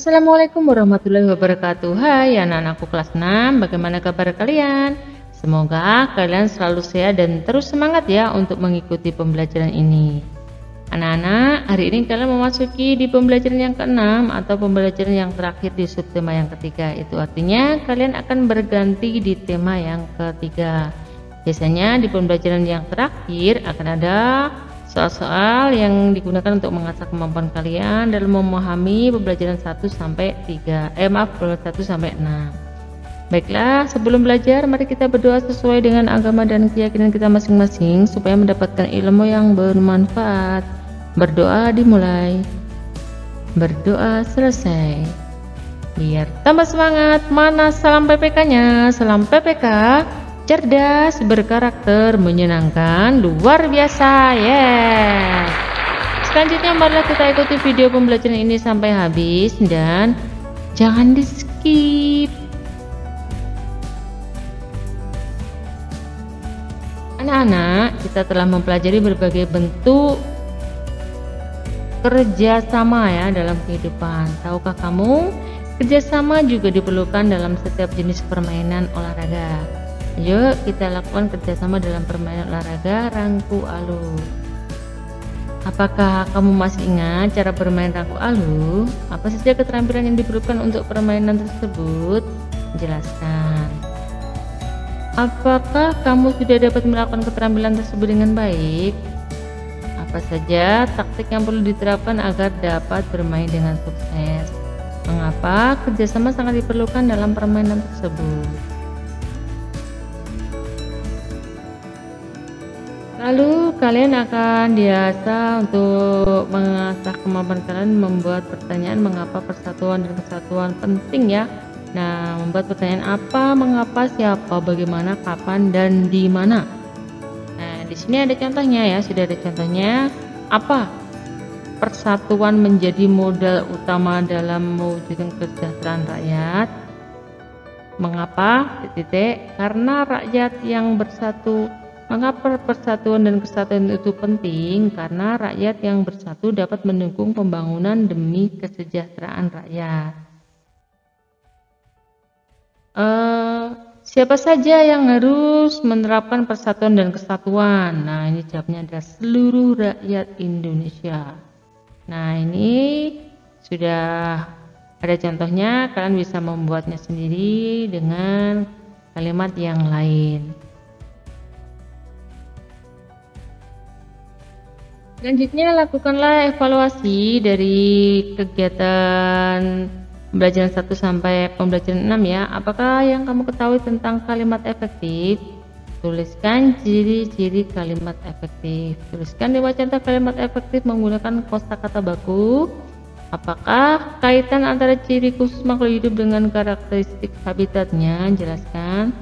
Assalamualaikum warahmatullahi wabarakatuh. Hai anak-anakku kelas 6, bagaimana kabar kalian? Semoga kalian selalu sehat dan terus semangat ya untuk mengikuti pembelajaran ini. Anak-anak, hari ini kalian memasuki di pembelajaran yang ke-6 atau pembelajaran yang terakhir di subtema yang ketiga. Itu artinya kalian akan berganti di tema yang ketiga. Biasanya di pembelajaran yang terakhir akan ada soal-soal yang digunakan untuk mengasah kemampuan kalian dalam memahami pembelajaran 1 sampai 6. Baiklah, sebelum belajar mari kita berdoa sesuai dengan agama dan keyakinan kita masing-masing supaya mendapatkan ilmu yang bermanfaat. Berdoa dimulai, berdoa selesai. Biar tambah semangat, mana salam PPK-nya? Salam PPK cerdas, berkarakter, menyenangkan, luar biasa. Yes. Selanjutnya marilah kita ikuti video pembelajaran ini sampai habis dan jangan di skip. Anak-anak, kita telah mempelajari berbagai bentuk kerjasama ya dalam kehidupan. Tahukah kamu, kerjasama juga diperlukan dalam setiap jenis permainan olahraga. Ayo kita lakukan kerjasama dalam permainan olahraga rangku alus. Apakah kamu masih ingat cara bermain rangku alus? Apa saja keterampilan yang diperlukan untuk permainan tersebut? Jelaskan. Apakah kamu sudah dapat melakukan keterampilan tersebut dengan baik? Apa saja taktik yang perlu diterapkan agar dapat bermain dengan sukses? Mengapa kerjasama sangat diperlukan dalam permainan tersebut? Lalu kalian akan diasah untuk mengasah kemampuan kalian membuat pertanyaan mengapa persatuan dan kesatuan penting ya. Nah, membuat pertanyaan apa, mengapa, siapa, bagaimana, kapan, dan di mana. Nah, di sini ada contohnya ya, sudah ada contohnya. Apa? Persatuan menjadi modal utama dalam mewujudkan kesejahteraan rakyat. Mengapa? Karena rakyat yang bersatu. Mengapa persatuan dan kesatuan itu penting? Karena rakyat yang bersatu dapat mendukung pembangunan demi kesejahteraan rakyat. Siapa saja yang harus menerapkan persatuan dan kesatuan? Nah, ini jawabnya adalah seluruh rakyat Indonesia. Nah, ini sudah ada contohnya, kalian bisa membuatnya sendiri dengan kalimat yang lain. Selanjutnya, lakukanlah evaluasi dari kegiatan pembelajaran 1 sampai pembelajaran 6 ya. Apakah yang kamu ketahui tentang kalimat efektif? Tuliskan ciri-ciri kalimat efektif. Tuliskan 5 contoh kalimat efektif menggunakan kosakata baku. Apakah kaitan antara ciri khusus makhluk hidup dengan karakteristik habitatnya? Jelaskan.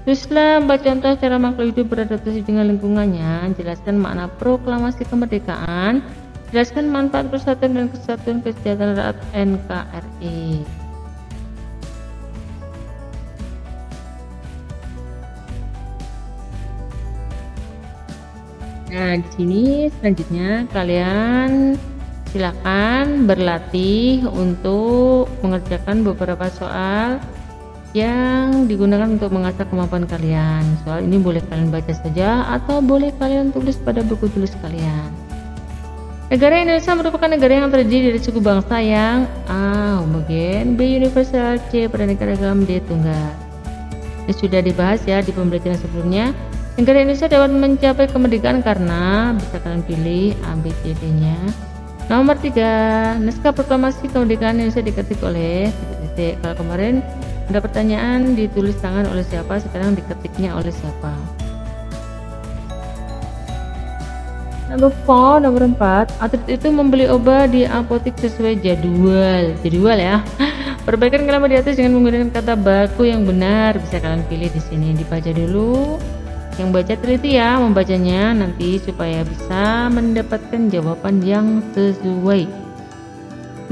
Tulislah 4 contoh cara makhluk hidup beradaptasi dengan lingkungannya. Jelaskan makna proklamasi kemerdekaan. Jelaskan manfaat persatuan dan kesatuan kesejahteraan rakyat NKRI. Nah, di sini selanjutnya kalian silakan berlatih untuk mengerjakan beberapa soal yang digunakan untuk mengasah kemampuan kalian. Soal ini boleh kalian baca saja atau boleh kalian tulis pada buku tulis kalian. Negara Indonesia merupakan negara yang terdiri dari suku bangsa yang A. homogen, B. universal, C. beraneka ragam, D. tunggal. Ini sudah dibahas ya di pembelajaran sebelumnya. Negara Indonesia dapat mencapai kemerdekaan karena bisa kalian pilih A, B, C, D-nya. Nomor 3, naskah proklamasi kemerdekaan Indonesia diketik oleh titik. Kalau kemarin ada pertanyaan ditulis tangan oleh siapa, sekarang diketiknya oleh siapa. Nomor 4, atlet itu membeli obat di apotek sesuai jadwal ya. Perbaikan kalimat di atas dengan menggunakan kata baku yang benar. Bisa kalian pilih di sini, dibaca dulu. Yang baca teliti ya membacanya nanti supaya bisa mendapatkan jawaban yang sesuai.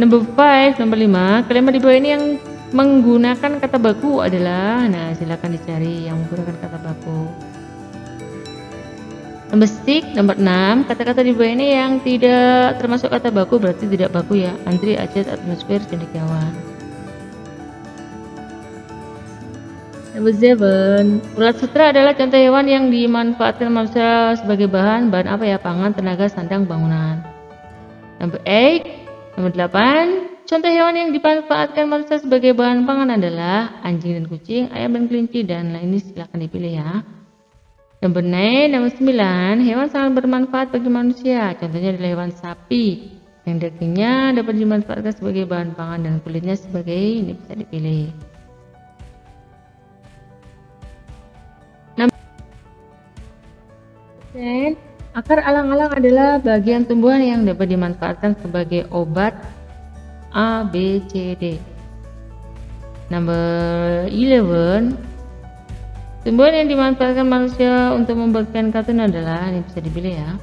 Nomor 5, kalimat di bawah ini yang menggunakan kata baku adalah, nah silakan dicari yang menggunakan kata baku. Nomor 6, kata-kata di bawah ini yang tidak termasuk kata baku berarti tidak baku ya. Antri, ajat, atmosfer, cendekiawan. Nomor 7, ulat sutra adalah contoh hewan yang dimanfaatkan manusia sebagai bahan apa ya? Pangan, tenaga, sandang, bangunan. Nomor 8, contoh hewan yang dimanfaatkan manusia sebagai bahan pangan adalah anjing dan kucing, ayam dan kelinci, dan lainnya. Silahkan dipilih ya. Nomor 9, hewan sangat bermanfaat bagi manusia. Contohnya adalah hewan sapi, yang dagingnya dapat dimanfaatkan sebagai bahan pangan dan kulitnya sebagai ini bisa dipilih. Akar alang-alang adalah bagian tumbuhan yang dapat dimanfaatkan sebagai obat A, B, C, D. Nomor 11, tumbuhan yang dimanfaatkan manusia untuk membuat kain katun adalah, ini bisa dipilih ya.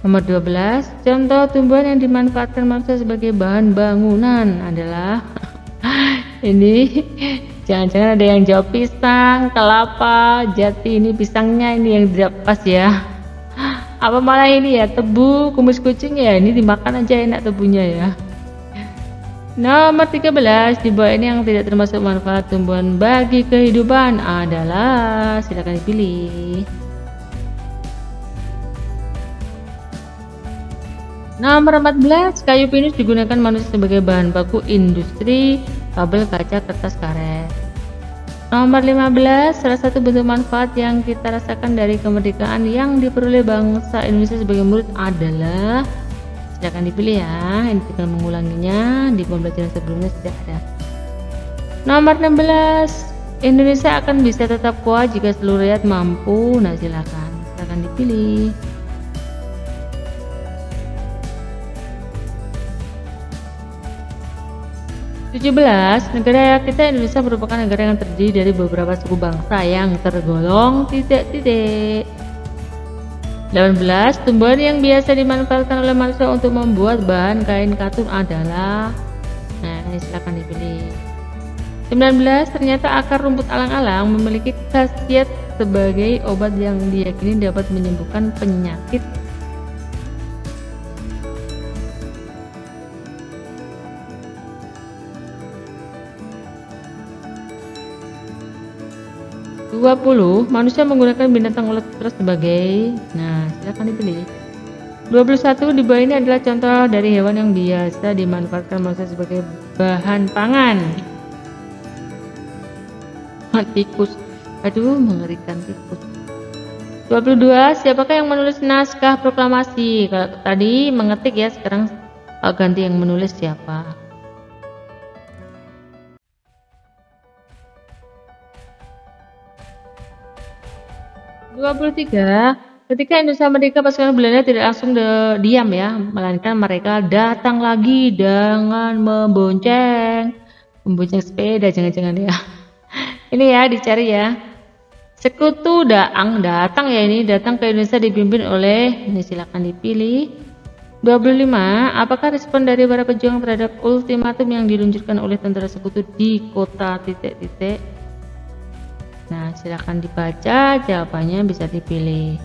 Nomor 12, contoh tumbuhan yang dimanfaatkan manusia sebagai bahan bangunan adalah ini jangan-jangan ada yang jawab pisang, kelapa, jati. Ini pisangnya ini yang tidak pas ya. Apa malah ini ya, tebu, kumis kucing ya, ini dimakan aja enak tebunya ya. Nomor 13, di bawah ini yang tidak termasuk manfaat tumbuhan bagi kehidupan adalah, silakan dipilih. Nomor 14, kayu pinus digunakan manusia sebagai bahan baku industri kabel, kaca, kertas, karet. Nomor 15, salah satu bentuk manfaat yang kita rasakan dari kemerdekaan yang diperoleh bangsa Indonesia sebagai murid adalah, silakan dipilih ya, ini tinggal mengulanginya, di pembelajaran sebelumnya sudah ada. Nomor 16, Indonesia akan bisa tetap kuat jika seluruh rakyat mampu. Nah silakan dipilih. Negara kita Indonesia merupakan negara yang terdiri dari beberapa suku bangsa yang tergolong titik-titik. 18, tumbuhan yang biasa dimanfaatkan oleh manusia untuk membuat bahan kain katun adalah, nah ini silakan dipilih. 19, ternyata akar rumput alang-alang memiliki khasiat sebagai obat yang diyakini dapat menyembuhkan penyakit. 20, manusia menggunakan binatang ulat sutra sebagai, nah silakan dipilih. 21, di bawah ini adalah contoh dari hewan yang biasa dimanfaatkan manusia sebagai bahan pangan. Tikus, aduh mengerikan tikus. 22, siapakah yang menulis naskah proklamasi? Kalau tadi mengetik ya, sekarang ganti yang menulis siapa. 23, ketika Indonesia merdeka pasukan Belanda tidak langsung diam ya, melainkan mereka datang lagi dengan membonceng sepeda, jangan-jangan ya. Ini ya dicari ya. Sekutu Daang datang ya, ini datang ke Indonesia dipimpin oleh, ini silakan dipilih. 25, apakah respon dari para pejuang terhadap ultimatum yang diluncurkan oleh tentara sekutu di kota titik-titik? Nah, silakan dibaca, jawabannya bisa dipilih.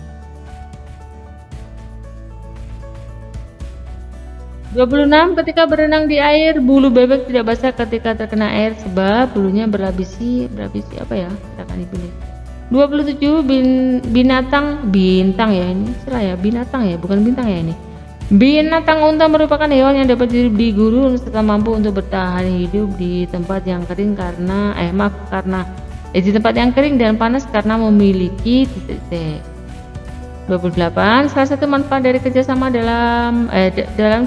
26, ketika berenang di air, bulu bebek tidak basah ketika terkena air sebab bulunya berlapisi apa ya? Silakan dipilih. 27, bintang ya, ini salah ya, binatang ya, bukan bintang ya ini. Binatang unta merupakan hewan yang dapat hidup di gurun serta mampu untuk bertahan hidup di tempat yang kering di tempat yang kering dan panas karena memiliki titik-titik. 28, salah satu manfaat dari kerjasama dalam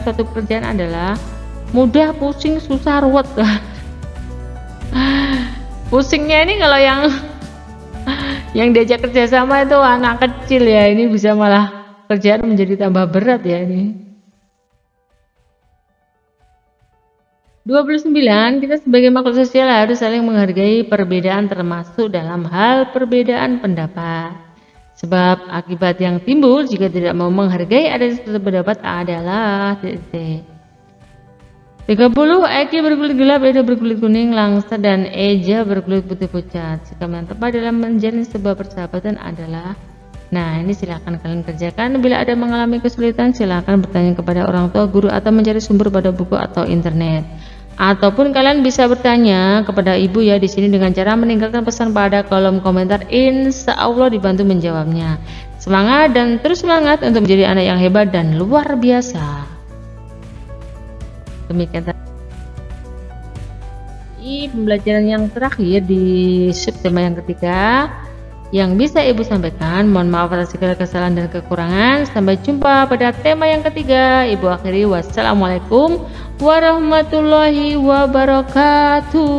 suatu pekerjaan adalah mudah, pusing, susah, ruwet. Pusingnya ini kalau yang diajak kerjasama itu anak kecil ya, ini bisa malah kerjaan menjadi tambah berat ya ini. 29, kita sebagai makhluk sosial harus saling menghargai perbedaan termasuk dalam hal perbedaan pendapat. Sebab akibat yang timbul jika tidak mau menghargai adanya suatu pendapat adalah titik. 30, Eki berkulit gelap, Edo berkulit kuning, Langsa dan Eja berkulit putih pucat. Sikap yang tepat dalam menjalin sebuah persahabatan adalah, Nah, ini silakan kalian kerjakan. Bila ada mengalami kesulitan, silakan bertanya kepada orang tua, guru, atau mencari sumber pada buku atau internet. Ataupun kalian bisa bertanya kepada ibu ya di sini dengan cara meninggalkan pesan pada kolom komentar. Insya Allah dibantu menjawabnya. Semangat dan terus semangat untuk menjadi anak yang hebat dan luar biasa. Demikian tadi pembelajaran yang terakhir di subtema yang ketiga yang bisa Ibu sampaikan. Mohon maaf atas segala kesalahan dan kekurangan. Sampai jumpa pada tema yang ketiga. Ibu akhiri, wassalamualaikum warahmatullahi wabarakatuh.